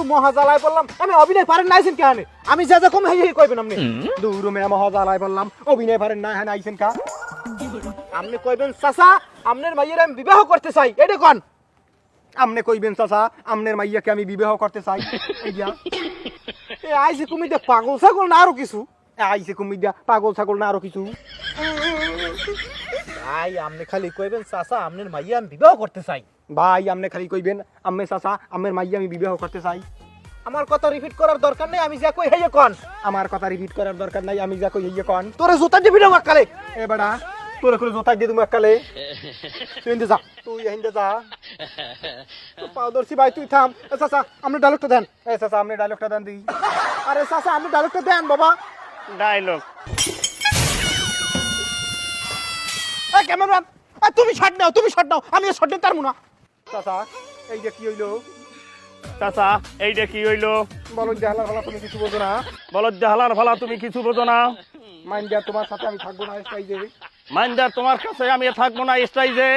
বড় মহা জ্বালায় বললাম আমি অভিনয় পারেন নাইছেন কেন আমি যা যা কম হেই কইবেন আপনি দূর মে মহা জ্বালায় বললাম অভিনয় পারেন না হ্যাঁ আইছেন কা আপনি কইবেন চাচা আপনার মাইয়ের আমি বিবাহ করতে চাই এটা কোন আমনে কইবেন চাচা আমনের মাইয়াকে আমি বিবাহ করতে চাই এইয়া এ আইছে কুমিতে পাগল ছাগল না আরো কিছু আইছে কুমিল্লা পাগল ছাগল না আরো কিছু ভাই আপনি খালি কইবেন চাচা আপনার মাইয়া আমি বিবাহ করতে চাই ভাই আমনে খালি কইবেন আম্মে চাচা আম্মের মাইয়া আমি বিবাহ করতে চাই আমার কথা রিপিট করার দরকার নেই আমি যা কই হেই কোন আমার কথা রিপিট করার দরকার নাই আমি যা কই ইয়ে কন তোরে জুতা দিবি না কালে এ বেড়া তোরে করে জোতা দিয়ে তুমি একালে তুই ইন্দে যা তুই হিন্দে যা পাউদর্সি ভাই তুই থাম এ চাচা আপনি ডায়লগটা দেন এ চাচা আমনে ডায়লগটা দেন দিই আরে চাচা আপনি ডায়লগটা দেন বাবা ডায়লগ এই ক্যামেরাম্যান তুমি শট নাও আমি শট দিতে পারবো না চাচা এই যে কি হইলো চাচা এইটা কি হইলো বলো জাহালার ভালা তুমি কিছু বোঝো না বলো জাহালার ভালা তুমি কিছু বোঝো না মাইন্ড দেয়া তোমার সাথে আমি থাকবো না স্টাইজে মাইন্দার তোমার কাছে আমি থাকবো না স্টাইজে